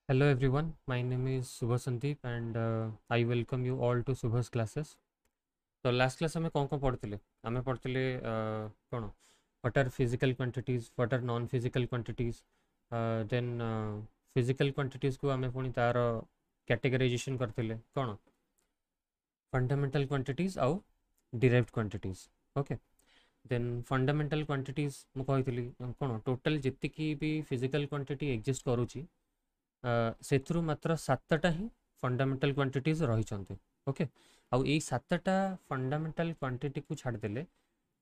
Hello everyone, my name is Subha Sandeep and I welcome you all to Subha's classes. तो last class में कौन कौन पढ़ते आम पढ़ते कौन what are physical quantities what are non physical quantities then physical quantities को आम पुणी तार कैटेगराइजेशन करते कौन फंडामेंटल क्वांटिटीज आउ derived quantities okay then fundamental quantities मुझे कौन टोटल जी भी फिजिकल क्वांटिटी एग्जिस्ट करुच्ची से मात्र सातटा ही फंडामेंटल क्वांटिटीज रही ओके आउ यही सातटा फंडामेंटल क्वांटिटी को छाड़देले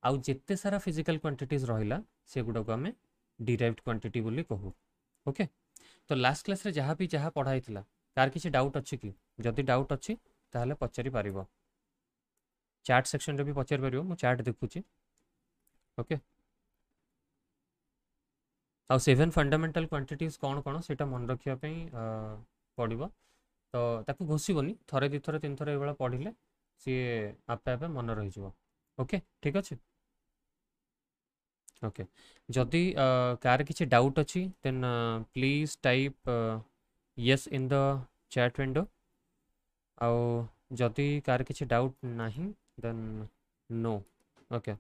आउ जेते सारा फिजिकल क्वांटिटीज रहिला से गुडा को आम डिराइव्ड क्वांटिटी बोली कहू ओके। तो लास्ट क्लास रे जहाँ भी जहाँ पढ़ाई कार किसी डाउट अच्छी कि जदि डाउट अच्छी ताहले पचारि पारिबो चैट सेक्शन रे भी पचारि पारिबो मु चैट देखुची ओके। आउ सेवेन फंडामेंटल क्वांटिटीज कौन कौन से मन रखा पड़ो तो ताकू घोषबनी थरे दी थर तीन थर ये पढ़ले सी आपे आपे मन रही ओके ठीक अच्छे ओके। जदि कार किसी डाउट अच्छी then please type yes in the chat window आउ जदि कार किसी डाउट नहीं देन नो ओके।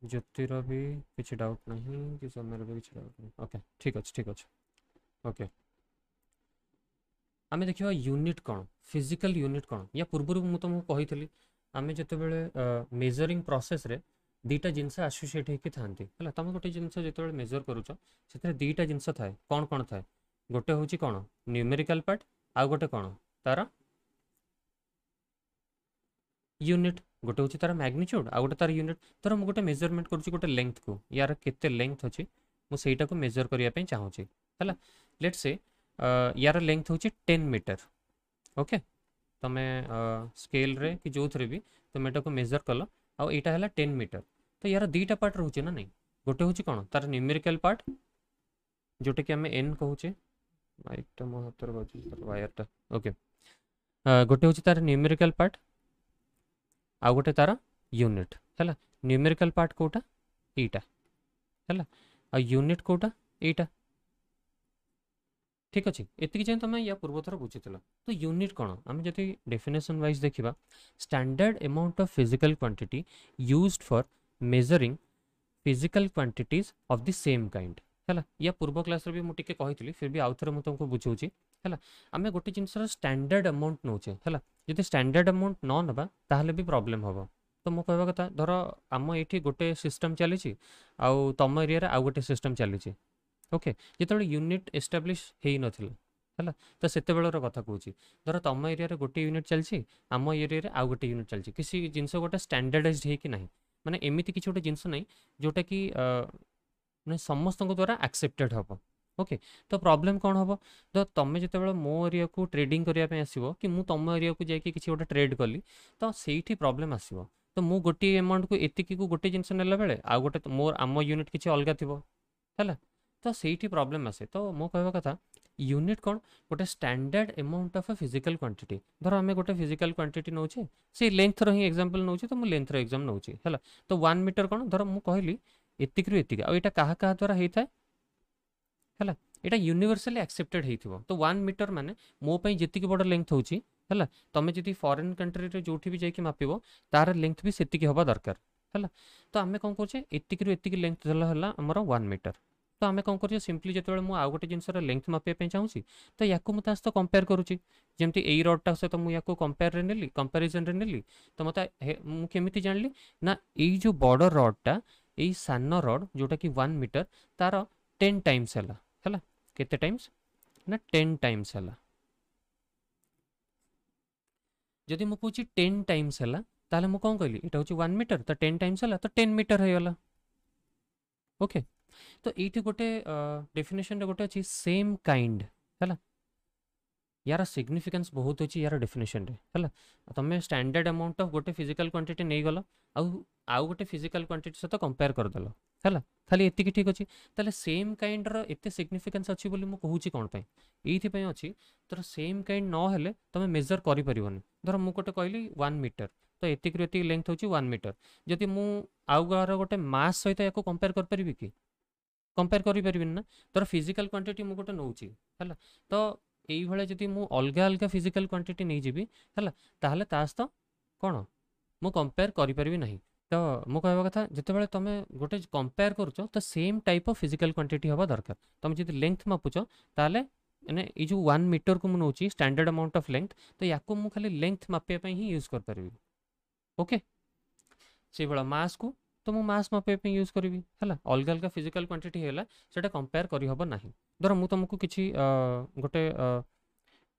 ज्योतिर भी किसी डाउट नहीं कि समय भी किसी डाउट नहीं ओके ठीक अच्छे ओके। आम देखा यूनिट कौन फिजिकल यूनिट कौन या पूर्व मुझे तुमको कही आम जो मेजरिंग प्रोसेस रे दीटा जिनस आसोसीएट होती था तुम गोटे जिनस जो मेजर करुच से दीटा जिनस थाए कौन कौन थाए गोटे हूँ कौन न्यूमेरिकल पार्ट आउ गोटे कौन तार यूनिट गोटे हूँ तार मैग्नीट्यूड आउ गोटे तार यूनिट धर मुझे गोटे मेजरमेंट करुँच गोटे लेंथ को यार केते लेंथ अच्छी मुझे को मेजर करने चाहूँगी है लेट से यार लेंथ हूँ 10 मीटर ओके तुम्हें स्केल रे कि जो थे भी तुम एटा को मेजर कल आउ यहाँ है 10 मीटर तो यार दीटा पार्ट रोचे ना नहीं गोटे हूँ कौन तार न्यूमेरिकल पार्ट जोटा कि आम एन कहूचे माइकटा मो हाथ बाजू वायरटा ओके गोटे हूँ तार न्यूमेरिकल पार्ट आउ गोटे तार यूनिट है न्यूमेरिकल पार्ट कोटा एटा है आ यूनिट कोटा एटा ठीक अच्छे एति जाए तुम या पूर्व थर बुझी तो यूनिट कौन आम जो डेफिनेशन वाइज देखा standard amount of physical quantity used for measuring physical quantities of the same kind है या पूर्व क्लास भी मुझे कही फिर भी आउ थे मुझे तुमको बुझाऊँगी है आम गोटे जिनस स्टैंडर्ड अमाउंट नौचे है जो स्टैंडर्ड अमाउंट न नवा ताहले भी प्रॉब्लम हम तो मुझे कहवा कथा धर आम ये गोटे सिस्टम चली आउ तुम एरिया आउ गोटे सिस्टम चली ओके जो यूनिट एस्टाब्लीश हो नाला तो से कथा कौच धर तुम एरिया गोटे यूनिट चलती आम एरिया आउ गोटे यूनिट चलती किसी जिनस गोटे स्टैंडर्डाइज्ड होगी ना माने एमती किसी गोटे जिनस नहीं जोटा कि मैंने समस्त द्वारा एक्सेप्टेड हम ओके। तो प्रॉब्लम कौन हम तो तुम जो मो एरिया को ट्रेडिंग करने आसो कि मुझ तुम एरिया को जाकि किसी गोटे ट्रेड कली तो से प्रॉब्लम आसो तो मु गोटे अमाउंट को एतिकी को गोटे जिनस नेला बेले आउ गोटे मोर आम यूनिट किसी अलग थी है तो से प्रॉब्लम आसे तो मो कहवा कथा यूनिट कौन गोटे standard amount of a physical quantity धर आम गोटे फिजिकल क्वांटिटी नौचे से लेंथ रो ही एग्जांपल नौचे तो मु लेंथ रो एग्जाम नौचे है तो 1 मीटर कौन धर मु कहली एतिक रु एतिक आ एटा कहा कहा द्वारा होता है यहाँ यूनिवर्सली एक्सेप्टेड हो तो 1 मीटर माने मो पई जेतिक बड़ लेंथ होची है तुम जी फॉरेन कंट्री रे जो भी जाकि मापिबो तार लेंथ भी सेतिक हवा दरकार है तो आम कौन करे एतिक रु एतिक लेंथ है आमर 1 मीटर तो आम कौन कर सिंपली जो मुझे आउ गोटे जिनसर लेंथ मापिया चाहूँगी तो या मुझे तो कंपेयर करुच्ची जमी यही रडटा सहित मुझे कंपेयर नेली कंपेरिजन रे नेली तो मत मुझे जानी ना यही जो बड़ रडटा यही सान रड जोटा कि 1 मीटर तार 10 टाइम्स है केते टाइम्स ना 10 टाइम्स है जदि मुझे कौच 10 टाइम्स है ताले मु कौन कहली यहाँ हूँ 1 मीटर तो 10 टाइम्स है तो 10 मीटर हो गला ओके। तो ये गोटे डेफिनेशन गोटे अच्छी सेम काइंड है यार सिग्निफिकेंस बहुत अच्छी यार डेफिनेशन है तुम स्टैंडर्ड अमाउंट ऑफ गोटे फिजिकल क्वांटिटी नहीं गल आउ गोटे फिजिकल क्वांटिटी सहित कंपेयर करदेल है खाली एति ठीक अच्छे ताले सेम काइंड एत सिग्निफिकेंस अच्छी बोली मुझे कहूँ कौन ये अच्छी तर सेम काइंड ना तुम मेजर कर धर मुझे गोटे कहली 1 मीटर तो एतिक लेंथ हूँ 1 मीटर जदि मु आउ गार गोटे मास सहित या कंपेयर कर पारि कि कंपेयर करि परिबिन ना तोर फिजिकल क्वांटिटी मु गोटे नउची हला तो एई भळे जदि मु अलगा अलगा फिजिकल क्वांटिटी नै जिबी हला ताहले तास तो कोन मु कंपेयर करि परिबि नाही तो मु कहबा कथा जेतेबेले तमे गोटे कंपेयर करूचो तो same type of physical quantity हवा दरकार तमे जदि लेंथ मापुचो ताहले माने ए जो 1 मीटर को मु नउची स्टैंडर्ड अमाउंट ऑफ लेंथ तो याको मु खाली लेंथ मापिया पई ही यूज कर परिबि ओके से बळा मास को तो मु मास मापिया पई यूज करबी हला अलगा अलगा फिजिकल क्वांटिटी हेला सेटा कंपेयर करि हबो नाही धर मु तुमको किछि गोटे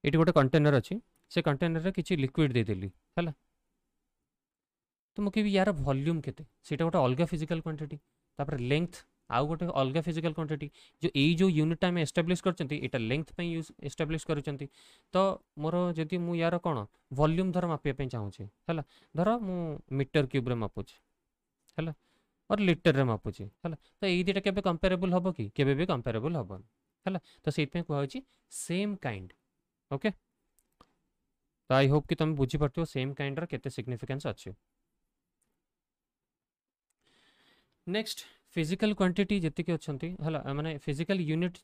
एटी गोटे कंटेनर अछि से कंटेनर रे किछि लिक्विड दे देली हला तो मुझे भी यार वॉल्यूम केते सेटा गोटे अलग फिजिकल क्वांटिटी तापर लेंथ आउ गोटे अलग फिजिकल क्वांटिटी जो यही जो यूनिट आम एस्टाब्लीश कर लेंथ पे यूज एस्टाब्लीश कर तो मोर जदि मु यार कौन वॉल्यूम धर मापिया चाहूँगी है धर मु मीटर क्यूब रे मापुची है और लिटर रे मापुची है तो यही दुटा केबे कंपेरेबल हम कि केबे भी कंपेरेबल हम है तो से कहुच्छी सेम काइंड ओके तो आई होप कि तुम बुझी पार्थिव सेम काइंड रा केते सिग्निफिकेंस अच्छे नेक्स्ट फिजिकल क्वांटिटी जी अच्छा है माने फिजिकल यूनिट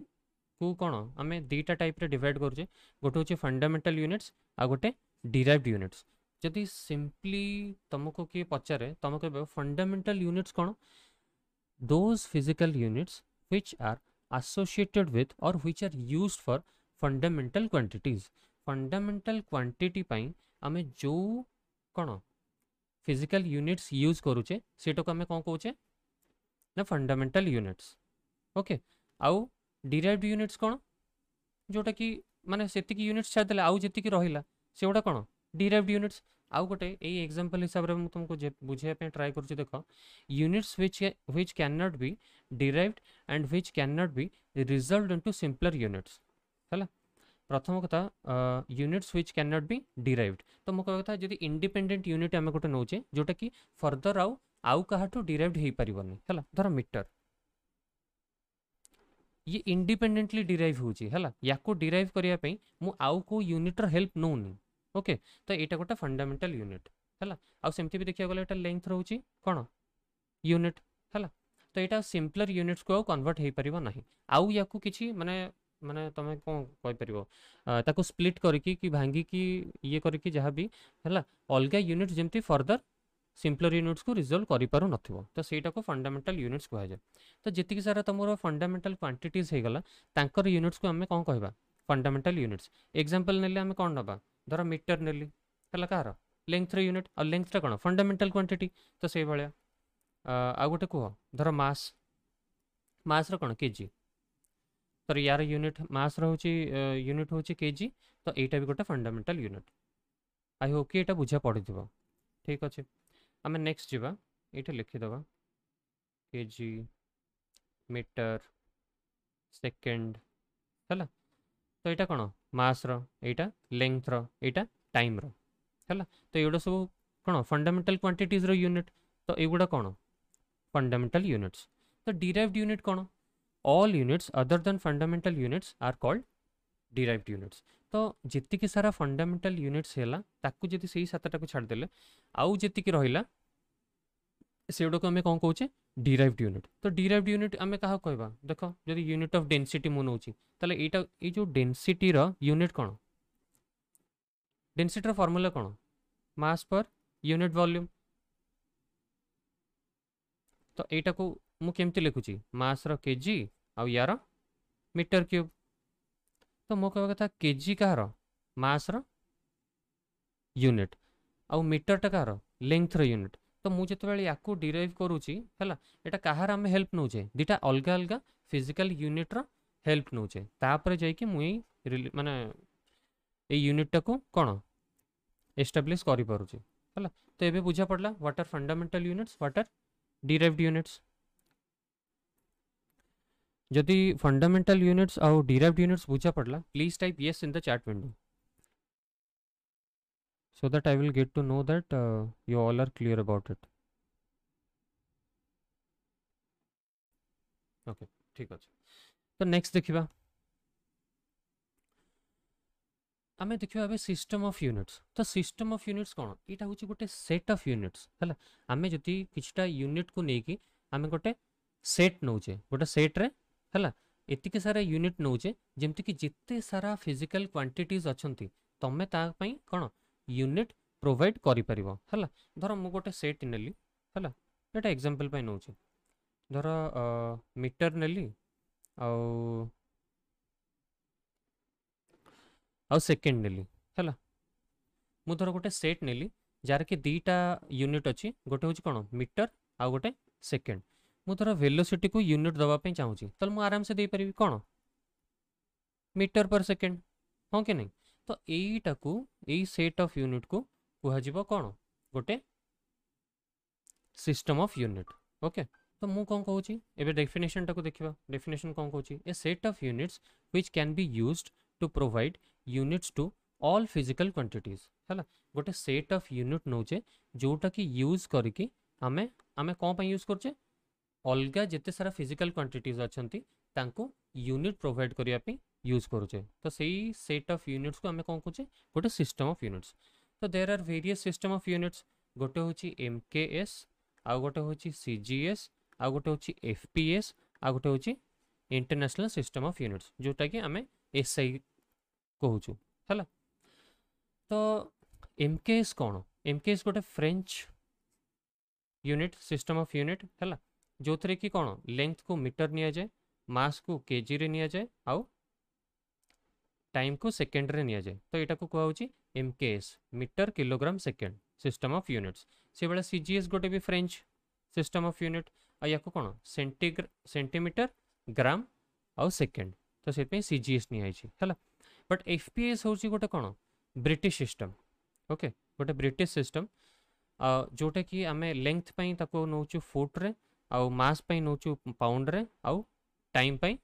को कौन आम दीटा टाइप रे डिवाइड करुचे गोटे हूँ फंडामेंटल यूनिट्स आ गोटे डिराइव्ड यूनिट्स जदि सिंपली तुमको किए पचारे तुम कह फंडामेंटल यूनिट्स कौन those physical units which are associated with और which are used for fundamental quantities fundamental quantity पाई आम जो कौन फिजिकल यूनिट्स यूज करुचे सेटा को आम कौन कौचे ना फंडामेंटल यूनिट्स ओके आउ डिराइव्ड यूनिट्स कौन जोटा कि माने सेतिकी यूनिट्स छाड़देले आउ जेतिकी रहिला सेगुड़ा कौन डिराइव्ड यूनिट्स आउ गोटे यही एग्जांपल हिसाब रे तुमको बुझे ट्राई करुच्ची देख units which can not be derived and which can not be resolved into simpler units है प्रथम कथा units which can not be derived तो मो कहवा कथा जदि इंडिपेंडेंट यूनिट आम गोटे नौचे जोटा कि फर्दर आउ कहाठू डिराइव्ड हो पारिबनी है धर मीटर ये इंडिपेंडेंटली डिराइव होची है याको डिराइव करिया पई मु आउ को यूनिट रो हेल्प नोनी ओके तो एटा गोटे फंडामेंटल यूनिट है आउ सेमती भी देखिया गले एटा लेंथ रहउची कोन यूनिट है तो एटा सिंपलर यूनिट्स को कन्वर्ट हो पारिबो नाही आउ याको किछि माने माने तमे कोन कहि परिबो ताको स्प्लिट करकी कि भांगी की ये करकी जहाँ भी है अलग यूनिट जमती फर्दर सिंपलर यूनिट्स को रिजल्व करि पारु नथिबो तो सेटा को फंडामेंटल यूनिट्स कहा जाए तो जितकी सारा तुम फंडामेंटल क्वांटिटीज हो गला तांकर यूनिट्स को आम कौन कहबा फंडामेंटल यूनिट्स एग्जांपल नेले आम कौन नबा धर मीटर नेली है कार लेंथ यूनिट और लेंथटा कौन फंडामेंटल क्वांटिटी तो से भाया आ गोटे कह धर मास मास कौन केजी तो यार यूनिट मास रोचे यूनिट हूँ केजी तो यहाँ भी गोटे फंडामेंटल यूनिट आई होप कि यहाँ बुझा पड़ी ठीक अच्छे आम नेक्स्ट जावा ये लिखिदे केजी मीटर सेकेंड है तो यहाँ कौन मास रहा लेंथ रहा टाइम रहा तो ये सब कौन फंडामेंटल क्वांटिटीज रो यूनिट तो युवा कौन फंडामेंटल यूनिट्स तो डिराइव्ड यूनिट कौन all units other than fundamental units are called derived units तो जितकी सारा फंडामेंटल यूनिट्स है ताकू जदि से सातटा को छाड़देले आउ जीक रहा से गुड़ा आम कौन कौचे डिराइव्ड यूनिट तो डिराइव्ड यूनिट आम क्या कहवा देख जदि यूनिट ऑफ डेंसिटी मु नौची ताले एटा ए जो डेंसिटी रो यूनिट कौन डेंसिटी रो फार्मूला कौन मास पर यूनिट वॉल्यूम तो एटा को मु केमती लिखुची मास रो केजी आउ यार मीटर क्यूब तो मो कहवा कथा केजी कहार मास रो यूनिट आउ मीटर टा कहार लेंथ रो यूनिट तो मुझे या डिराइव करुच्ची है यहाँ कहार आम हेल्प नौचे दुटा अलग अलग फिजिकल यूनिट रो हेल्प नौचे तापर जाइए मुझे माने ये यूनिट टाको कौन एस्टाब्लिश करि पारुची है तो ये बुझा पड़ला what are fundamental units what are derived units जदि फंडामेंटल यूनिट्स और डिराइव्ड यूनिट्स बुझा पड़ला please type yes in the chat window so that I will get to know that you all are clear about it. Okay, ठीक अच्छे तो next देखिबा आमे देखिबा अबे सिस्टम ऑफ यूनिट्स तो सिस्टम ऑफ यूनिट्स कौन यहाँ हूँ गोटे सेट ऑफ यूनिट्स है आमे जदि किछटा यूनिट को लेकिन आमे गोटे सेट नौचे गोटे सेट्रे है एतिक सारा यूनिट नौचे जमती जिते सारा फिजिकल क्वांटिटीज अच्छी तुम तापाई कौन यूनिट प्रोवाइड कर धर मु गोटे सेट नेली है यहाँ एग्जांपल नौचे धर मीटर नेली आउ सेकेंड नेली है मु धर गोटे सेट नेली जार कि दीटा यूनिट अच्छी गोटे हूँ कौन मीटर आउ गोटे सेकेंड मु धर वेलोसिटी को यूनिट दवाई चाहूँगी तो मुझे आराम से दे पारि कौन मीटर पर सेकेंड हाँ कि नहीं तो यहीटा को यही सेट ऑफ यूनिट को कहुब कौन गोटे सिस्टम ऑफ यूनिट ओके तो मु कौन कहूँ एबे डेफिनेशन टाको देखिबा डेफिनेशन कौन कहूँ a set of units which can be used to provide units to all physical quantities है गोटे सेट ऑफ यूनिट नौचे जोटा कि यूज करके आमे आमे कौन पे यूज करछे अलगा जिते सारा फिजिकल क्वांटिटीज अच्छी तांको यूनिट प्रोवाइड करने यूज करुचे तो सही सेट ऑफ यूनिट्स को आमे कौन कहूँ गोटे सिस्टम ऑफ यूनिट्स तो there are various system of units गोटे हूँ एमकेएस आउ गोटे हूँ सीजीएस आउ गोटे हूँ एफपीएस आउ गोटे हूँ इंटरनेशनल सिस्टम ऑफ यूनिट्स जोटा कि आमे एसआई कहूँ है तो एमकेएस कौन एमकेएस गोटे French unit system of unit है जो थे कि कौन लेंथ को मीटर नि जाए मास को केजी रे नि जाए आउ टाइम को सेकेंड रे नि जाए तो यहाँ को कहूँ MKS metre kilogram second system of units से भाई सीजीएस गोटे भी फ्रेंच सिस्टम ऑफ यूनिट या कौन सेंटीमीटर ग्राम आउ सेकेंड तो से सीजीएस नि है बट एफपीएस हूँ गोटे कौन ब्रिटिश सिस्टम ओके गोटे ब्रिटिश सिस्टम जोटा कि आम लेंथ ताको नौचु फुट रे आउ मास पई नौचु पाउंड रे आउ टाइम पई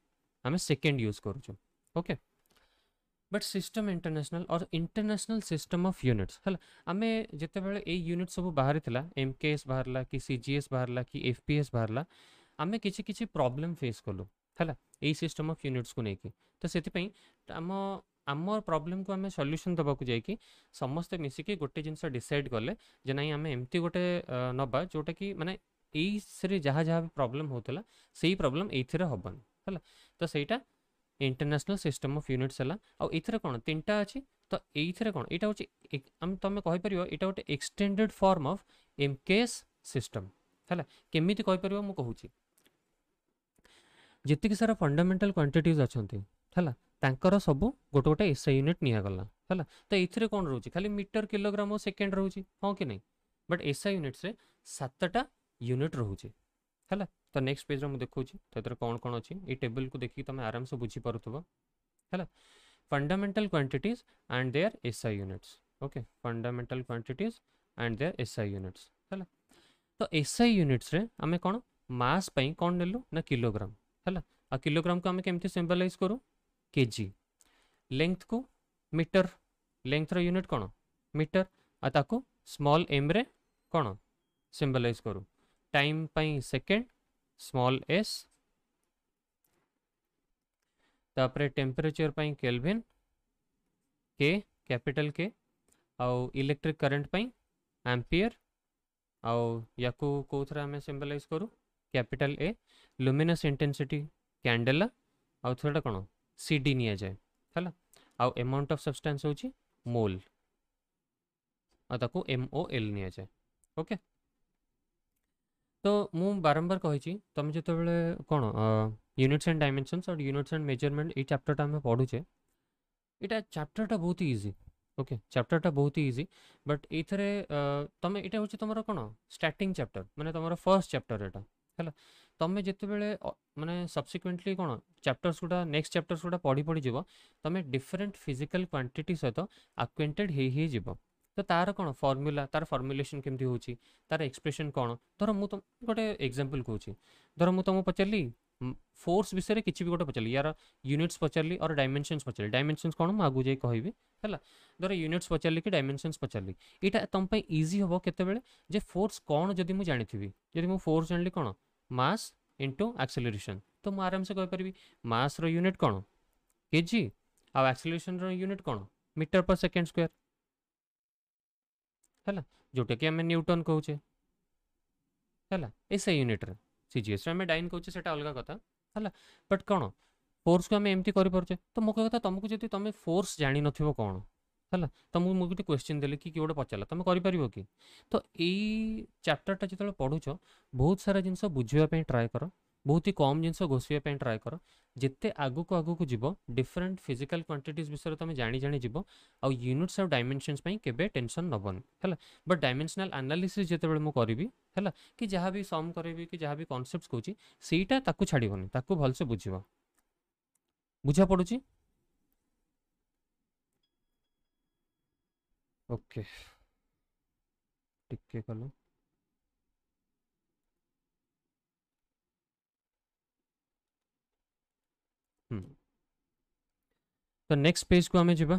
आम सेकेंड यूज करूँ ओके बट सिस्टम इंटरनेशनल और इंटरनेशनल सिस्टम ऑफ यूनिट्स है आम जिते बड़े ये यूनिट सब बाहरी एमकेएस बाहरला कि सीजीएस बाहरला कि एफपीएस बाहरला आम किसी किसी प्रॉब्लम फेस कलु है यही सिस्टम ऑफ यूनिट्स को लेकिन तो से आम आम प्रॉब्लम को आम सॉल्यूशन दबा जाकि समस्ते मिसिकी गोटे जिनस डिसाइड कले जे ना आम एमती गोटे नबा जोटा कि माने यही जहाँ जहाँ भी प्रॉब्लम होता से ही प्रॉब्लम ये हेबन है तो सहीटा इंटरनेशनल सिस्टम ऑफ यूनिट्स है आउ कौन तीन टा अच्छी तो ये कौन यहाँ हूँ तुम कहीपर यहाँ गोटे extended form of MKS system है केमी कहीपर मुझे कहूँ जी सारा फंडामेंटल क्वांटिटीज अच्छा है तांकर सबू गोटे गोटे एसआई यूनिट निगला है तो ये कौन रोचे खाली मीटर किलोग्राम और सेकेंड रोचे हाँ कि नहीं बट एसआई यूनिट्स 7टा यूनिट रोचे है तो नेक्स्ट पेज में देखा तो कौन कौन अच्छी ये टेबल को देखिए तुम आराम से बुझीपार है fundamental quantities and their SI units okay fundamental quantities and their SI units है तो एसआई यूनिट्स रे आमे कौन मास पई कौन नेलु ना किलोग्राम है आ किलोग्राम को आमे केमती सिंबलाइज करूँ केजी लेंथ को मीटर लेंथ रो यूनिट कौन मीटर आ ताको स्मॉल एम रे कौन सिंबलाइज करूँ टाइम पई सेकेंड स्मॉल एस तापरे टेम्परेचर पई केल्विन के कैपिटल के आउ इलेक्ट्रिक करंट पई एम्पियर आउ याकू कोथरा आमे सिंबलाइज करूँ capital A luminous intensity candela आउ थोड़ा कौन सीडी नि जाए है आउ अमाउंट ऑफ सब्सटेंस होची मोल आ ताको MOL नि जाए ओके तो मु बारंबार कही तुम जो कौन यूनिट्स एंड डायमेंशंस और यूनिट्स एंड मेजरमेंट ये चैप्टरटा आम पढ़ुचे यहाँ चैप्टरटा बहुत ही इजी ओके चैप्टरटा बहुत ही इजी बट ये तुम यहाँ हूँ तुम कौन स्टार्टिंग चैप्टर माने तुम फर्स्ट चैप्टर यहाँ है तुम जिते माने सब्सिक्वेंटली कौन चैप्टर्स गुड़ा नेक्स्ट चैप्टर्स गुड़ा पढ़ी पढ़ी जीव तुम डिफरेंट फिजिकल क्वांटिटी सहित आक्वेंटेड हो तो तार कौन फॉर्मूला तार फॉर्मुलेशन केमती होची तार एक्सप्रेशन कौन धर मु तुम गोटे एग्जांपल कहूँ धर मु तुमको पचारि फोर्स विषय किसी भी गोटे पचारि यार यूनिट्स पचारि और डायमेंशंस पचारि डायमेंशंस कौन मुझे आगू जाए कहबी है धर यूनिट्स पचारि कि डायमेंशंस पचारि यहाँ तुम इजी हम केते जे फोर्स कौन जदि मुझे जानी जदि मु फोर्स जानी कौन मास इंटू एक्सेलरेशन तो मुझे आराम से कहीपरि मास रो यूनिट कौन केजी आ एक्सेलरेशन रो यूनिट कौन मीटर पर सेकेंड स्क्वायर है जोटा कि आम न्यूटन कहूचे है एसआई यूनिट रे सीजीएस आम डाइन कहे से अलग कथा है बट कौन फोर्स को आम एमती करें तो मो कह तुमको जब तुम फोर्स जान न कौन है तुमको मुझे क्वेश्चन देली कि गोटे पचारा तुम कर कि तो यही चैप्टरटा जो पढ़ुच बहुत सारा जिनस बुझापी ट्राए कर बहुत ही कम जिनस घोषापी ट्राए कर जिते आगक आगक जीव डिफरेंट फिजिकल क्वांटिटीज विषय तुम जानी जानी जीव आउ यूनिट्स और डायमेंशन्स केबे टेंशन नबनी है बट डायमेंशनल एनालिसिस जिते मुझे करी है कि जहाँ भी सम करी कि जहाँ भी कॉन्सेप्ट्स कहूँ सहीटा ताकू छाड़बनी ताकू भलसे बुझ बुझा पड़ुची ओके टिके कल तो नेक्स्ट पेज को आम जा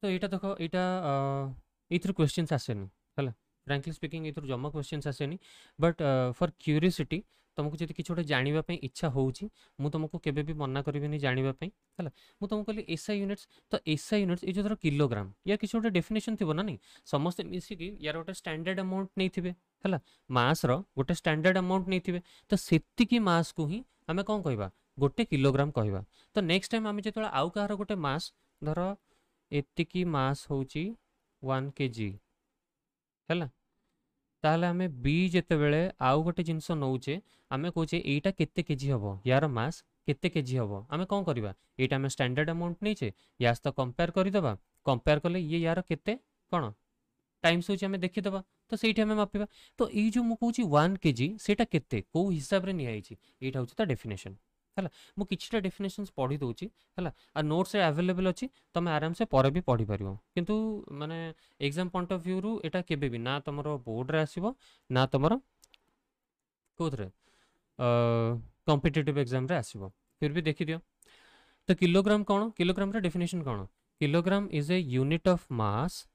तो यहाँ देख यहाँ ये क्वेश्चन आसेनि है फ्रांकली स्पीकिंग ये जमा क्वेश्चन आसेनि बट फॉर क्यूरियोसिटी तुमको जब किसी गोटे जानापी इच्छा होची तुमको केबे भी मना करी जानापी है मुझे तुमको कहली एसआई यूनिट्स तो एसआई यूनिट्स ये जो धर किलोग्राम या किसी गोटे डेफिनेशन थी ना नहीं समस्ते मिसिकी यार गोटे स्टैंडर्ड अमाउंट नहीं थे है मास गोटे स्टैंडर्ड अमाउंट नहीं थे तो सेतिकी मास को ही आम कौन कह गोटे किलोग्राम कह तो नेक्स्ट टाइम आम जो आउ कहार गोटे मास धर एतिकी मास होची 1 kg है ताहले आमे बी जेते बेले आउ गोटे जिनस नौचे आमे कहूचे एटा केते केजी हबो यार मास केते केजी हबो आमे कोन करबा एटा आमे स्टैंडर्ड अमाउंट नैचे यास तो कंपेयर करि दबा कंपेयर करले ये यार केते कोन टाइम्स होची आमे देखि दबा तो सेठी आमे मापिबा तो ए जो मु कहूची 1 kg सेटा केते को हिसाब रे नियाइची एटा होची ता डेफिनेशन है मु किछटा डेफिनेशंस पढ़ी दउची है आ नोट्स अवेलेबल अच्छी तुम आराम से पर भी पढ़ी पार किंतु माने एग्जाम पॉइंट ऑफ व्यू रू एटा केबे भी ना तुम बोर्ड रे आसीबो ना तुम कोथरे कॉम्पिटिटिव एग्जाम रे आसीबो फिर भी देखि दियो तो किलोग्राम रे डेफिनेशन कौन kilogram is a unit of mass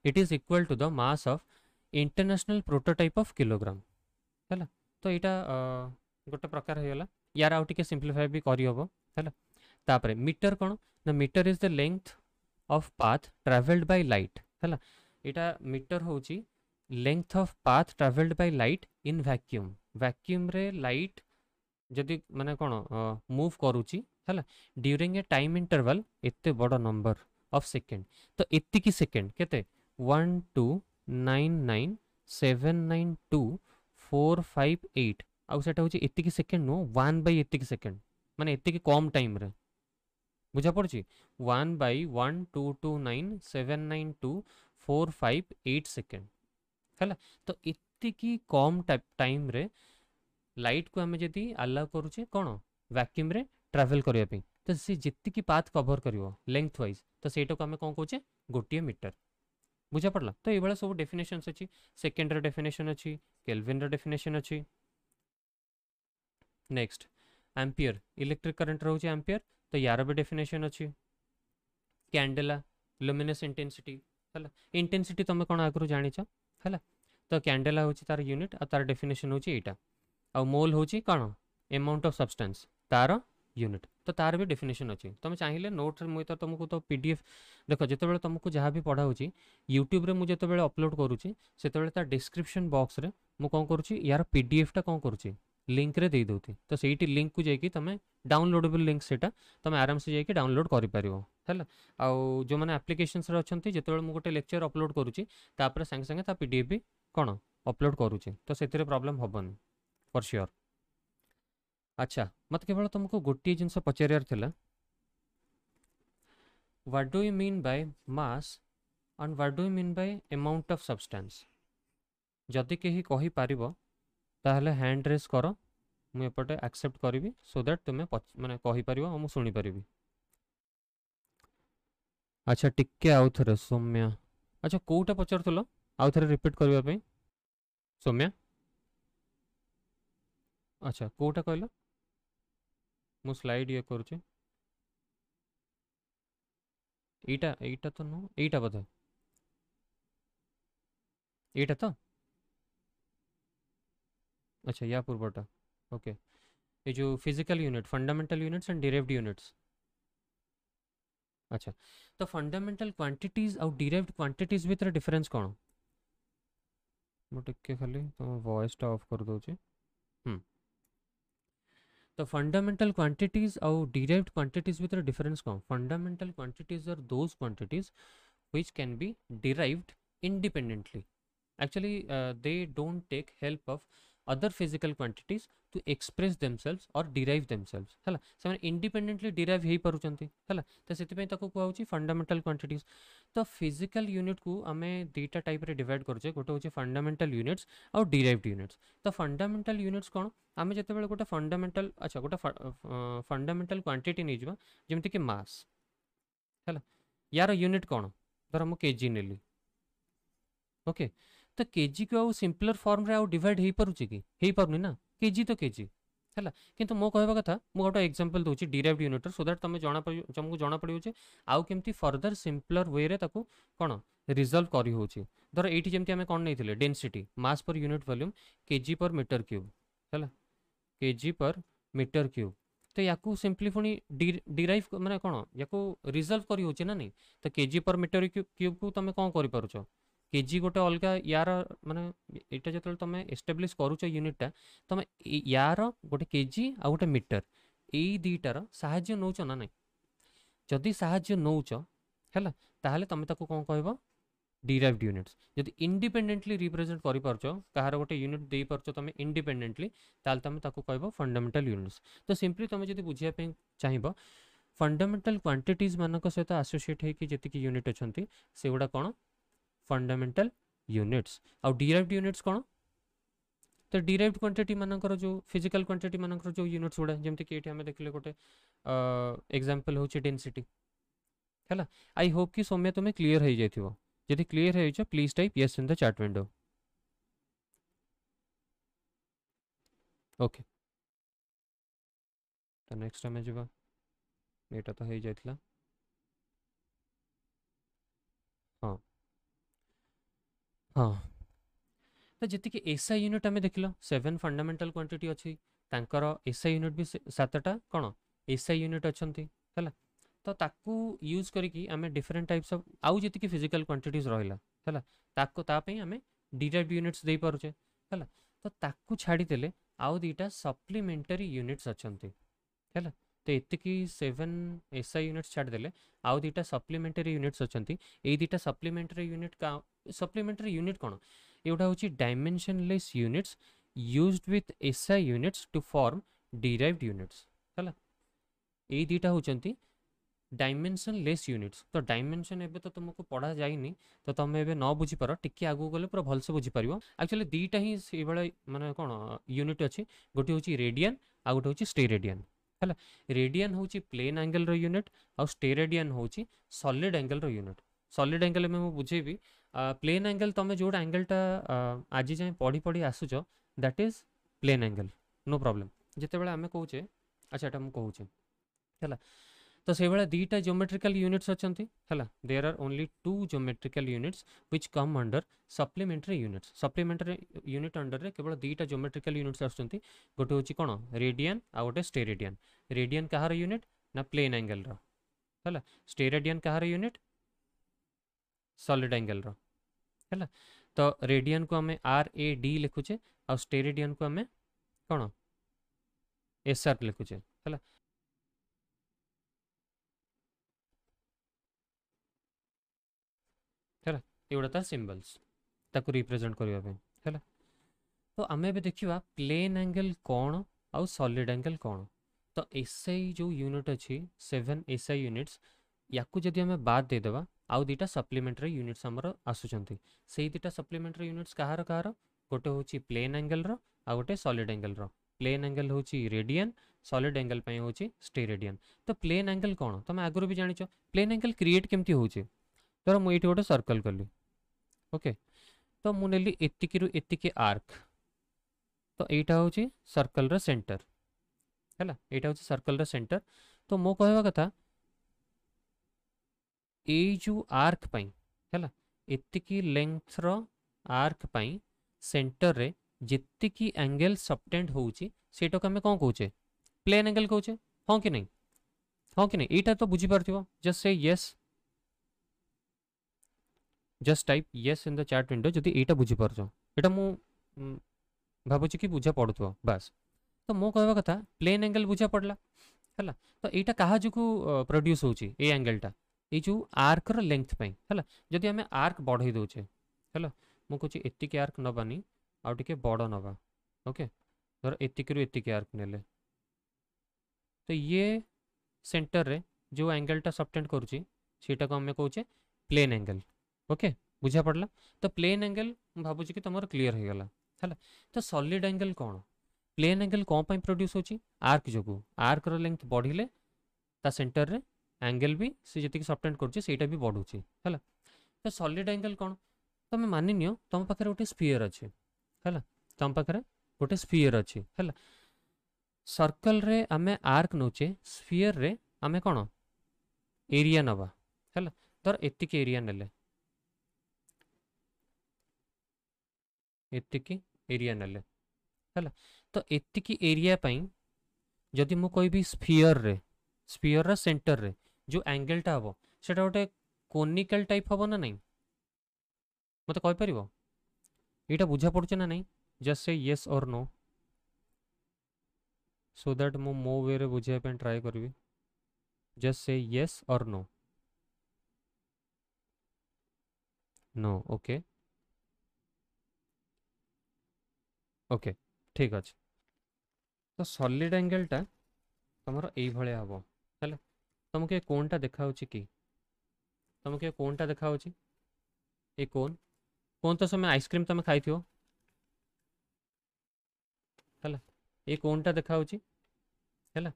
it is equal to the mass of international prototype of kilogram है तो यहाँ गोटे प्रकार हो गला यार आउ टिके सिंप्लीफाई भी करी हबो है तापरे मीटर कौन ना metre is the length of path travelled by light है यहाँ मीटर होची length of path travelled by light in vacuum vacuum रे लाइट जदि माने कौन मूव करुची है ड्यूरिंग ए टाइम इंटरवल एते बड़ नंबर ऑफ सेकेंड तो एतिकी सेकेंड केते 129979245 आउ सेटा होची एतिकी सेकेंड नो 1/एतिकी सेकेंड माने एतिकी कम टाइम रे बुझा पड़ची 1/1229792458 सेकेंड है तो एतिकी कम टाइम रे लाइट को आम जदि अलाउ करुचे कौन वैक्यूम रे ट्रैवल करने तो सी जी पाथ कवर कर लेंथ वाइज तो सेटा को आम कौन कहे गोटे मीटर बुझा पड़ा तो ये सब डेफिनेशन अच्छी सेकेंड डेफिनेशन अच्छी केल्विन डेफिनेशन अच्छी नेक्स्ट एम्पियर इलेक्ट्रिक करंट रोचे एम्पियर तो यार भी डेफिनेशन अच्छी कैंडेला लुमिनस इंटेंसिटी है इंटेंसिटी तुम कौन आगु जान है तो कैंडेला हूँ तार यूनिट और तार डेफिनेशन हूँ यहाँ आ मोल हूँ कौन एमाउंट ऑफ सब्सटेंस तार यूनिट तो तार भी डेफिनेशन अच्छी तुम चाहिए नोट मुझे तुमको तो पीडीएफ देख जो तुमको जहाँ भी पढ़ा यूट्यूब रे मुझे जो अपलोड करुँची से डिस्क्रिप्शन बॉक्स रे मु कौन करुँची यार पीडीएफटा कौन करुँची लिंक रे दे दूती तो सही लिंक को जाकि तुम डाउनलोडेबल लिंक से तुम आराम से जाकि डाउनलोड कर आउ जो मैंने एप्लिकेशंस रे अच्छी जो मुझे गोटे लेक्चर अपलोड करुँची सांगे सांगे पीडीएफ भी कौन अपलोड करुँची तो से प्रॉब्लम हेनी फॉर श्योर अच्छा मत केवल तुमको गोटे जिनस पचार what do you mean by mass and what do you mean by amount of substance जदि कहीं कहि पारिबो ताहले हैंड रेस कर मुझे एक्सेप्ट करी सो दैट तुम्हें माने कहि पारिबो और मु सुनी पारिबी अच्छा टिके आउ थे सौम्या अच्छा कोटा पचार आउ थे रिपीट करने सौम्या अच्छा कोटा कहल मु स्लाइड ये करुचे एटा एटा तो नो एटा बोधे एटा तो अच्छा या पूर्वटा ओके ये जो physical unit fundamental units and derived units अच्छा तो फंडामेंटल क्वांटिटीज और डिराइव्ड क्वांटिटीज भीतर डिफरेंस कौन ମୁଁ ଟିକେ ଖାଲି ତୁମ ଭଏସ୍ଟା ଅଫ୍ କରିଦେଉଛି। तो फंडामेंटल क्वांटिटीज और डिराइव्ड क्वांटिटीज भितर डिफरेंस कौन? Fundamental quantities are those quantities which can be derived independently. Actually, they don't take help of other physical quantities to express themselves or derive themselves. है से independently derive हो पारुचंती है तो से कहुच्छी fundamental quantities. तो physical unit को आम दुईटा टाइप रे डिवाइड करुचे, गोटे हूँ फंडामेंटल यूनिट्स और डिराइव्ड यूनिट्स। तो फंडामेंटल यूनिट्स कौन? आम जो गोटे फंडामेंटल अच्छा गोटे फंडामेंटल क्वांटिटी नहीं जावा जमती कि मास है, यार यूनिट कौन? धर मु केजी नेली, ओके तो केजी को आउ सिंपलर फॉर्म रे आउ डिवाइड हो पारुचे कि हो पारुनी ना, केजी तो केजी है। किंतु मो कहवा कथा मु गोटे एग्जांपल दूची डिराइव्ड यूनिट सो दैट तुमको जना पड़ियो जे आउ केमती फर्दर सिंपलर वे रे ताकू कोन रिजल्व करी होची। धर एठी जेमती हमें कोन नैथिले density mass per unit volume KG per metre cube है, केजी पर मीटर क्यूब। तो या सिंपली पुणी डिराइव माने कौन या रिजल्व करी होची ना नहीं। तो केजी पर मीटर क्यूब को तुम कौन कर पारुछ, केजी गोटे अलग यार माने यहाँ जो तुम एस्टाब्लीश करुच यूनिटा तुम यार गोटे केजी आ गोटे मीटर यही दुईटार साहाय्य नौच ना नहीं। जदि साहाय्य नौच है ताहले तुम ताको कौन कह डिराइव्ड यूनिट्स। जदि इंडिपेंडेंटली रिप्रेजेंट कर पारछ कहार गोटे यूनिट दे पारछ तुम इंडिपेंडेंटली ताल तुम ताको कहबो फंडामेंटल यूनिट्स। तो सिंपली तुम जदि बुझिया पे चाहिबो फंडामेंटल क्वांटिटीज मानक सहित एसोसिएट होकि जतिकि यूनिट अछंती से गुडा कोन फंडामेंटल यूनिट्स। आ डिराइव्ड यूनिट्स कोन? तो डिराइव्ड क्वांटिटी मानकर जो फिजिकल क्वांटिटी मानकर जो यूनिट्स गुडा जेमति कि एठी हमें देखले गोटे एग्जांपल होची डेंसिटी है। आई होप कि सौम्य तुम्हें क्लियर हो जाइथिबो। यदि क्लियर हो please type yes in the chat window. Okay तो नेक्स्ट आम जा एटा तो हो जाइथिला। हाँ हाँ तो जी एसआई यूनिट आम देख लो 7 फंडामेंटल क्वांटिटी अच्छी तांकर एसआई यूनिट भी 7टा कौन एसआई यूनिट अच्छा है। तो ताकू यूज करिकी आम डिफरेंट टाइप्स ऑफ आउ जी फिजिकल क्वांटिटीज रहा है ताको तापई आम डिराइव्ड यूनिट्स दे पारुचे है। तो ताकू छाड़ीदेले आउ दुईटा सप्लीमेंटरी यूनिट्स अच्छा है। तो एतिकी 7 एसआई यूनिट्स छाड़देले आउ दुईटा सप्लीमेंटरी यूनिट्स अच्छा। ये दुईटा सप्लीमेंटरी यूनिट का सप्लीमेंटरी यूनिट कौन एटा हूँ dimensionless units used with SI units to form derived units है। ये दुईटा होचंती डायमेंशनलेस यूनिट्स। तो डायमेंशन एबे तो तुमको पढ़ा जाइनी तो तुम एबे न बुझी पार टिके आगु गले पूरा भलसे बुझी पारिबो। एक्चुअली दुईटा ही से बेले माने कोन यूनिट अछि, गोटे होची रेडियन आ गोटे होची स्टेरेडियन है। रेडियन होची प्लेन एंगल रो यूनिट आ स्टेरेडियन होची सॉलिड एंगल रो यूनिट। सॉलिड एंगल में मु बुझेबी प्लेन एंगल तुम जो एंगलटा आज जाए पढ़ी पढ़ी आसुच that is plane angle no problem जिते बड़े आम कहे। अच्छा एटा मु कहूचे है। तो से भाया दुईटा ज्योमेट्रिकल यूनिट्स अच्छा है। There are only 2 geometrical units which come under supplementary units. Supplementary unit under रे केवल दुईटा ज्योमेट्रिकल यूनिट्स आसुचंती, गोटे होची कोन रेडियन आ गोटे स्टेरेडियन। रेडियन कहार यूनिट ना प्लेन एंगल रो है, स्टेरेडियन कहार यूनिट सॉलिड एंगल रो है। तो रेडियन को आम RAD लिखुचे आ स्टेरेडियन को आम कौन SR लिखुचे है। एगुड़ा तार सिंबल्स ताको रिप्रेजेंट करने है। तो आम ए देखा प्लेन एंगल कौन आउ सॉलिड एंगल कौन। तो एसआई जो यूनिट अच्छी 7 एसआई यूनिट्स या जदि आम बाद देदेवा आउ दुईटा सप्लीमेंटरी यूनिट्स आमर आसुचंती। से दुईटा सप्लीमेंटरी यूनिट्स कहार कहार गोटे होची प्लेन एंगल रो आ गोटे सॉलिड एंगल रो। प्लेन एंगल होची रेडियन, सॉलिड एंगल पई होची स्टेरेडियन। तो प्लेन एंगल कौन तुम आगुरी भी जानिଛ। प्लेन एंगल क्रिएट केमती होची धर मुझे गोटे सर्कल कली ओके तो मुझे एतिकी रु एतिकी आर्क। तो यहाँ हूँ सर्कल रो सेंटर है, यहाँ हूँ सर्कल रो सेंटर। तो मो कहवा कथा ये जो आर्क पाई है एतिकी लेंथ रो आर्क पाई सेंटर रे जितिकी एंगल सबटेंड होउची सेटा को हमें कौन कहूचे प्लेन एंगल कहूचे। हाँ कि नहीं, हाँ कि नहीं एटा तो बुझी पारथिबो। Just say yes, just type yes in the chat window जदि एटा बुझी पारछो। एटा मु भावुची कि बुझा पड़ुथो बास। तो मो कहवा कथा प्लेन एंगल बुझा पड़ला है। तो यहाँ क्या जो प्रोड्यूस होची ए एंगलटा ये जो आर्क रो लेंथ पई है। जदि आम आर्क बढ़ई दौचे है मु कहूँ एतिक आर्क नबानी आउ टिके बड़ नवा। ओके धर एतिक रु एतिक आर्क नेले तो ये सेंटर रे जो एंगलटा सबटेंड करुच्ची सेटा को आम कहे प्लेन एंगल। ओके बुझा पड़ला। तो प्लेन एंगल भावुची कि तुम क्लीयर हो गला है। तो सॉलिड एंगल कौन प्लेन एंगल कौन पाई प्रोड्यूस होची आर्क जो आर्क रो लेंथ बढ़िले ता सेंटर रे एंगल भी सी जी सबटेंड करुच्ची सेटा भी बढ़ुची है। तो सॉलिड एंगल कौन तुम मानि नियो तुम पाखे गोटे स्फीयर अच्छे है तुम पाखे गोटे स्फीयर अच्छी है। सर्कल रे आमे आर्क नौचे स्फीयर रे आमे कौन एरिया नवा है। धर एतिक एरिया नेले एतिक एरिया नेले है। तो एतिक एरिया पई जदि मु कहबी स्फीयर सेंटर रे जो एंगलटा हम सेटा गोटे कोनिकल टाइप हम ना नहीं मत कहि परिबो एटा बुझा पड़ुछ ना नहीं जस्ट से येस और नो सो दैट मु मो वे रे बुझे पे ट्राई करबी जस्ट से येस और नो नो ओके ओके ठीक अच्छे। तो सॉलिड एंगलटा तुम ये हम है तुमको कोनटा देखा कि तुमको कोनटा देखा ये कोन तो समय आइसक्रीम तुम खाई थो है ये कोनटा देखा है।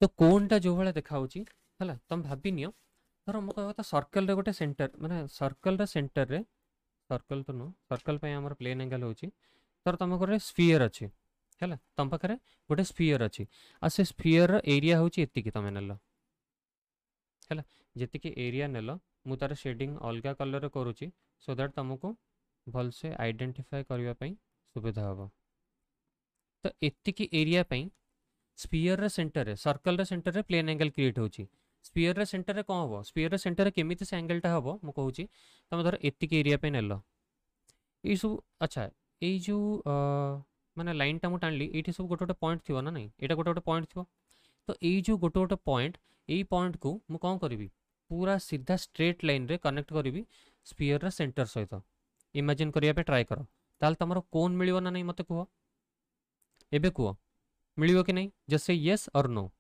तो कोनटा जो भाया देखा है तुम भाभी नियो धर मो कह सर्कल रे गोटे सेंटर माने सर्कल रे सेंटर रे सर्कल तो नो सर्कल पे हमर प्लेन एंगल होची तर तुम को स्फीयर अच्छी है तुम पाखे गोटे स्फीयर अच्छी आ से स्फीयर एरिया होची एतिकी तुम नेल है जेतिकी एरिया नेल मु तार शेडिंग अलग कलर करुच्ची सो दैट तुमको भलसे आइडेंटिफाई करने सुविधा हम। तो एतिकी एरिया स्फीयर सेंटर रे सर्कल रे सेंटर रे प्लेन एंगल क्रिएट होची स्फीयर रे सेंटर रे कौन हम स्फीयर रे सेंटर रे केमिति से एंगलटा हम मु कहूँ तुम धर एतिकी एरिया पे नेल ये सब अच्छा ये जो माने लाइन टा मु टाणली ये सब गोटे गोटे पॉइंट थी ना नहीं यहाँ गोटे गोटे पॉइंट थी। तो ये जो गोटे गोटे पॉइंट यही पॉइंट को मु कौन करी पूरा सीधा स्ट्रेट लाइन रे कनेक्ट करी स्फीयर रे सेंटर सहित इमेजिन करिया पे ट्राई कर ताल तुम कोन मिलियो ना नहीं मत कह एबे कह मिलियो कि नहीं जैसे येस और नो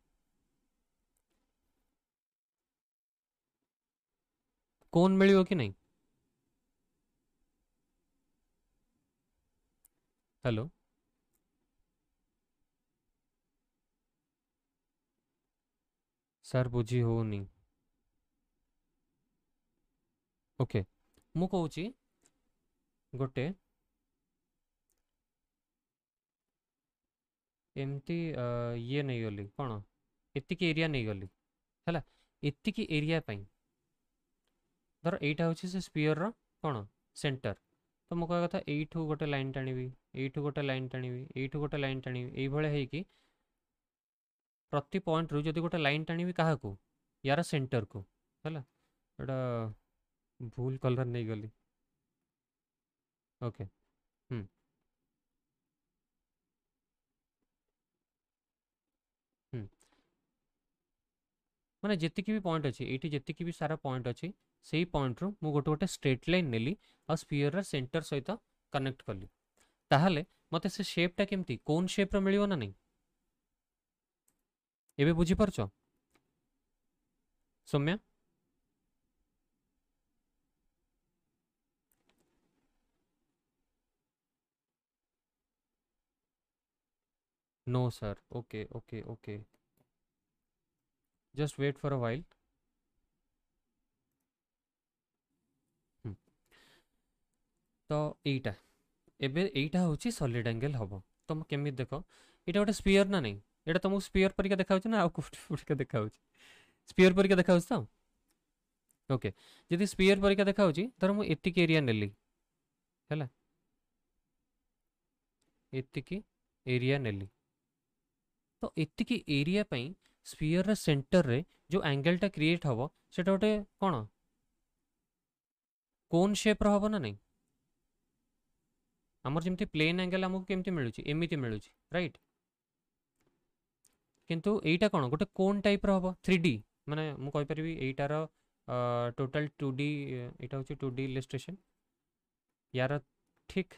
कोन मिलियो कि नहीं। हेलो सर बुझी होनी ओके मु कहूँ गोटे एमती ये नहीं गली कौन एतिक एरिया नहीं गली है एतिक एरिया पाई धर एटा हूँ से स्पीयर रो कौन सेंटर तो मु कह कथा एठू गोटे लाइन टाणी एठू गोटे लाइन टाणी एठू गोटे लाइन टाणी ये कि प्रति पॉइंट रु जदि गोटे लाइन टाणी क्या यार सेंटर को है एटा भूल कलर नहीं गली ओके हम्म हम्म माने जितकी भी पॉइंट अच्छी ये जितकी भी सारा पॉइंट अच्छी से पॉइंट रु मु गोटे गोटे स्ट्रेट लाइन नेली आ स्पीयर सेंटर सहित कनेक्ट कली ताहले मते से शेपटा केमती कोन शेप रो मिलियो ना नहीं एबे बुझी परछो Saumya no sir okay okay okay just wait for a while तो एटा एबे एटा होची सॉलिड एंगल हबो तुम केमित देखो एटा गोटे स्फीयर ना नहीं एटा तुमको स्फीयर परिका देखा ना आ परिका देखा स्फीयर परिका देखा तो ओके जदि स्फीयर परिका देखा धर मु एतिक एरिया नेली है एतिक एरिया नेली तो एतिक एरिया पई स्फीयर सेंटर रे जो एंगलटा क्रिएट हम सेटा गोटे कौन कोन शेप रो हबो ना नहीं आमर जमती प्लेन एंगल आमको केमती मिलुची एमिति मिलुची राइट किंतु एटा कोन गोटे कोन टाइप रो हबो 3D माने मु कहि परिबी एटार टोटल 2D एटा होची 2D इलस्ट्रेशन यार ठीक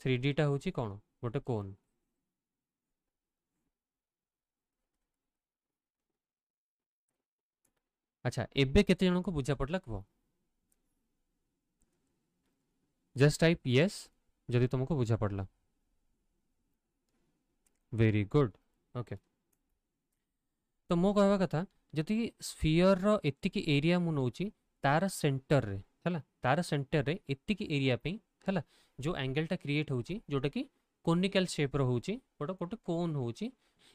3D टा होची कोन गोटे कोन अच्छा एबे केते जन को बुझा पड़ला कहो जस्ट टाइप यस जदि तुमको बुझा पड़ला वेरी गुड ओके तो मो कहवा कथा जदि स्फीयर रो एतिकी एरिया मु नउची तार सेंटर रे हला तार सेंटर रे एतिकी एरिया पे हला जो एंगल टा क्रिएट होची जोटा कि कोनिकल शेप रो होची गोटे गोटे कोन होची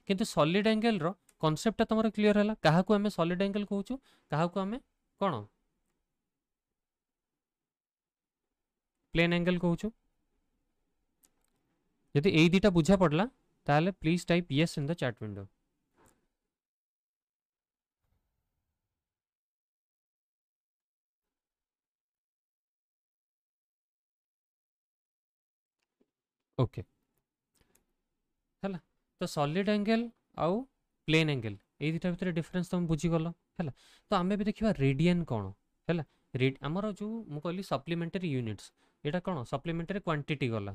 किंतु सॉलिड एंगल रो कांसेप्ट तमरो क्लियर हला काहा को हमें सॉलिड एंगल कहूचु काहा को हमें कोन प्लेन एंगल कहूचु यदि एई दिटा बुझा पड़ला ताले please type yes in the chat window okay हला तो सॉलिड एंगल आउ प्लेन एंगल ए दुटा भितर डिफरेंस तुम बुझी गलो हला तो आमे भी देखिबा रेडियन कोन हला रेड हमर जो मु कहली सप्लीमेंटरी यूनिट्स एटा कोन सप्लीमेंटरी क्वांटिटी गला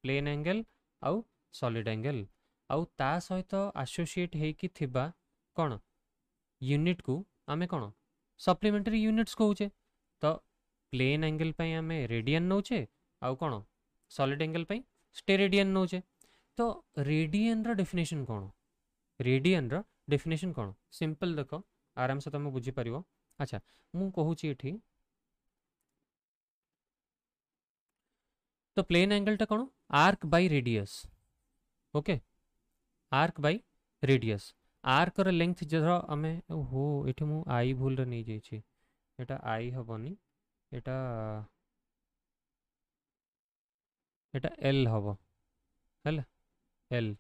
प्लेन एंगल आउ सॉलिड एंगल आउ ता सहित एसोसिएट हे कि थिबा कोन यूनिट को आमे कोन सप्लीमेंटरी यूनिट्स कहूचे तो प्लेन एंगल पई आमे रेडियन नउचे आउ कोन सॉलिड एंगल पई स्टेरेडियन नउचे तो रेडियन रो डेफिनेशन कोन रेडियन रो डेफिनेशन कोन सिंपल देखो आराम से तुम बुझी परिवो अच्छा मु कहूची एठी तो प्लेन एंगल टा कोन arc by radius okay arc by radius arc रो लेंथ जरो हमें हो एठी मु आई भूल रे नै जाई छी एटा आई हबनी एटा एटा एल हबो हला L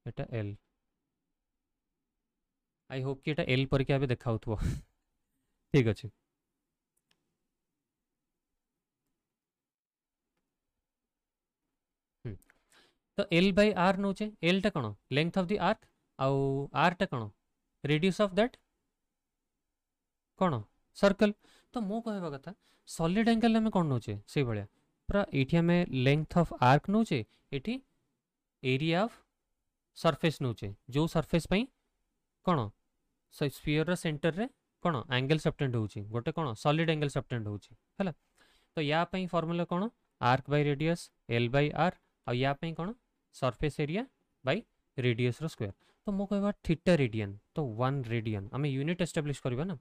Etah L I hope कि एटा एल पर के आबे देखाउथबो ठीक अछि तो एल बाय आर नउचे एल टा कोन लेंथ ऑफ द आर्क आउ आर टा कोन रेडियस ऑफ दैट कोन सर्कल तो मो कहबा कथा सॉलिड एंगल में कोन नउचे से भलिया पूरा एठी हमें लेंथ ऑफ आर्क नउचे एठी एरिया ऑफ सरफेस नउचे जो सरफेस पई कोन स्फीयर रो सेंटर रे कोन एंगल सबटेंड होची गोटे कोन सॉलिड एंगल सबटेंड होची हला तो या पई फार्मूला कोन arc by radius L by R आ या पई कोन सरफेस एरिया बाय रेडियस रो स्क्वायर तो मो कहबा थीटा रेडियन तो 1 रेडियन हमें यूनिट एस्टैब्लिश करबा ना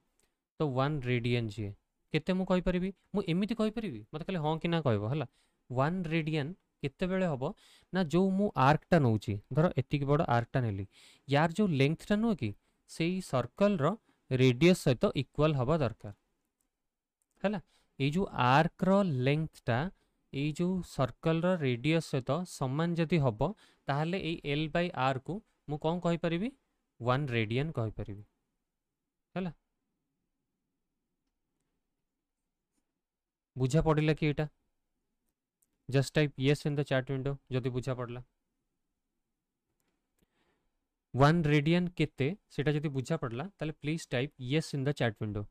तो 1 रेडियन जी केते मु कहि परिबी मु एमिति कहि परिबी मते खाली हां कि ना कहबो हला 1 रेडियन केते बेले हबो ना जो मु आर्क टा नउची धर एतिक बड़ आर्क टा नेली यार जो लेंथ टा नो कि सेई सर्कल रो रेडियस सहित इक्वल हबा दरकार हला ए जो आर्क रो लेंथ टा ए जो सर्कल रो रेडियस सहित समान जदी हबो ताहले ए एल बाय आर को मु कोन कहि परिबी 1 रेडियन कहि परिबी हला बुझा पड़िला कि एटा just type yes in the chat window जदी बुझा पड़ला 1 रेडियन केते सेटा जदी बुझा पड़ला ताले please type yes in the chat window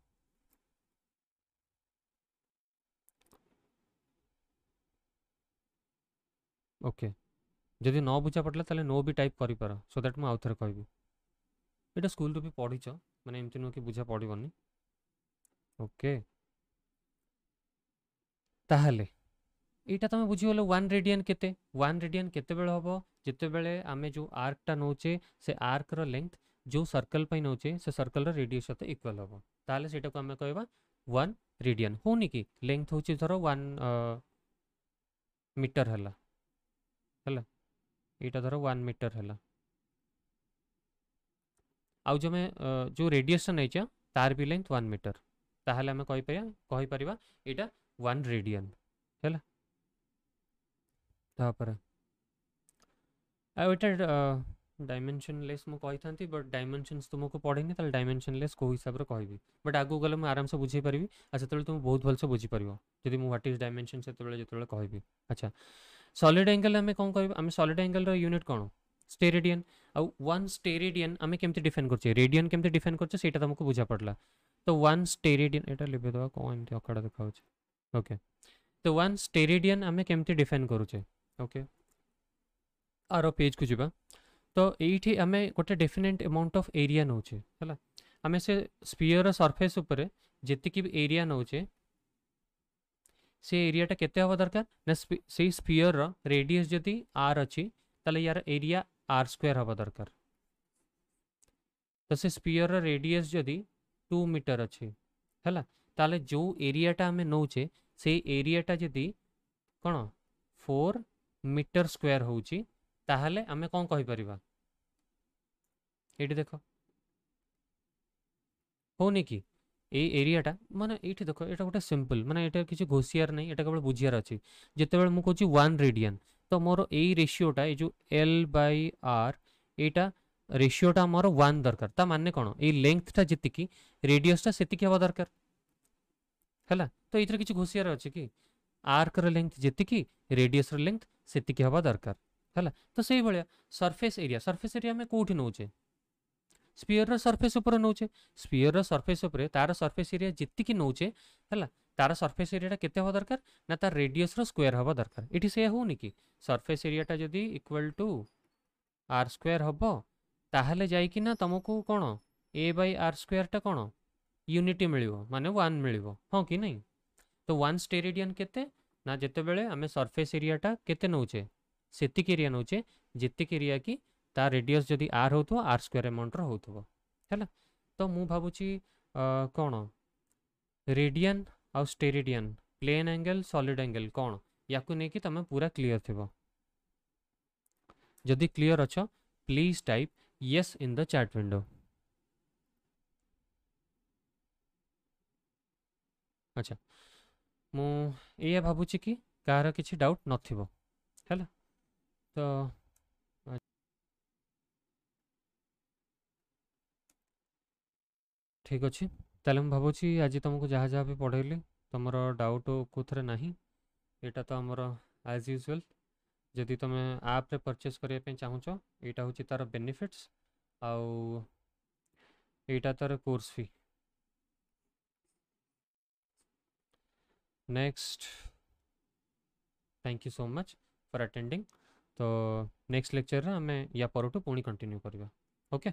okay जदी न बुझा पड़ला ताले नो भी टाइप करि पारो सो दैट मु आउथर कहबी एटा स्कूल रो भी पढिछ माने एमति नो कि बुझा पड़िबनी ओके ताहले एटा तमे बुझी गलो 1 रेडियन केते 1 रेडियन केते बेले हबो जते बेले आमे जो आर्क टा नोचे से आर्क रो लेंथ जो सर्कल पई नोचे से सर्कल रो रेडियस सते इक्वल हबो ताले सेटा को हमें कहबा 1 रेडियन होनी कि लेंथ होची धरो 1 मीटर हला हला एटा धरो 1 मीटर हला आउ जो में जो रेडियस नै छ तार भी लेंथ 1 मीटर ताहले हमें कहि परिबा एटा 1 रेडियन हला तापर आ एटा डायमेंशनलेस मु कही थांती बट डायमेंशंस तुमको पढ़ेनी ताले डायमेंशनलेस को हिसाब रे कहबी बट आगु गले मु आराम से बुझी परिबी आ सेतले तुम बहुत भल से बुझी परिबो जदि मु व्हाट इज डायमेंशन सेतले जेतले कहबी। अच्छा सॉलिड एंगल आमे कोन कहबी आमे सॉलिड एंगल रो यूनिट कोन स्टेरेडियन आ वन स्टेरेडियन आमे केमते डिफाइन करछे रेडियन केमते डिफाइन करछे सेटा तुमको बुझा पड़ला। तो वन स्टेरेडियन एटा लिबे दवा कोन एमते अकड़ा देखाउछ। ओके तो वन स्टेरेडियन आमे केमते डिफाइन करूछे। ओके आरो पेज को जिबा तो एठी आमे गोटे डेफिनेट अमाउंट ऑफ एरिया नौचे हला आमे से स्फीयर सरफेस ऊपर जेतिकी भी एरिया नौचे से एरियाटा केते हवा दरकार ना से स्फीयर रेडियस जदि आर अच्छी ताले यार एरिया आर स्क्वायर हवा दरकार। तो से स्फीयर रेडियस जदि 2 मीटर अच्छी हला ताले जो एरियाटा आमे नौचे से एरियाटा जदि कौन 4 मीटर स्क्वायर होउची ताहले आमे कौन कहि परिबा एठी देखो होनी कि ए एरियाटा माने एठी देखो एटा गोटे सिंपल माने एटा किछि घोसियार नै एटा केवल बुझियार अछि जेते बेले मु कहूची 1 रेडियन तो मोर ए रेशियोटा ए जो l बाय r एटा रेशियोटा मोर 1 दरकार ता माने कोन ए लेंथटा जेतिकी रेडियसटा सेतिकी हवा दरकार हला तो एथरे किछि घोसियार अछि कि आर्क र लेंथ जेतिकी रेडियस र लेंथ सेतिकी हवा दरकार हला। तो सेही भलिया सरफेस एरिया में कोठी नौचे स्फीयर र सरफेस ऊपर नौचे स्फीयर र सरफेस ऊपर तार सरफेस एरिया जितिकी नौचे हला तार सरफेस एरियाटा केते हवा दरकार ना तार रेडियस र स्क्वायर हवा दरकार। एठी से होनी कि सरफेस एरियाटा जदि इक्वल टू आर स्क्वायर हबो ताहले जाई कि ना तुमको कोन a बाय r स्क्वायर टा कोन यूनिटी मिलिबो माने 1 मिलिबो हां कि नहीं। तो 1 स्टेरेडियन केते ना जेते बेले हमें सरफेस एरियाटा केते नौचे सेतिक एरिया नौचे जेतिक एरिया की ता रेडियस जदि आर होतो आर स्क्वायर अमाउंट रो होतो हैला। तो मु भाबुची कोन रेडियन आ steradian plane angle solid angle कोन याकु ने कि तमे पूरा क्लियर थिबो जदि क्लियर अछो please type yes in the chat window. अच्छा मु ए भाबुची कि कार किछि डाउट नथिबो हैला। तो ठीक अच्छे ताले मैं भावुँ आज तुमको जहाँ जहाँ भी पढ़ेली तुम डाउट कोथरे नहीं यहाँ तो आमर एज यूजुअल जदि तुम आप रे परचेस करने चाहूच यहाँ हूँ तार बेनिफिट्स आउ यहाँ तार course fee. Next thank you so much for attending. तो नेक्स्ट लेक्चर में आम या पर पुणी कंटिन्यू करवा ओके।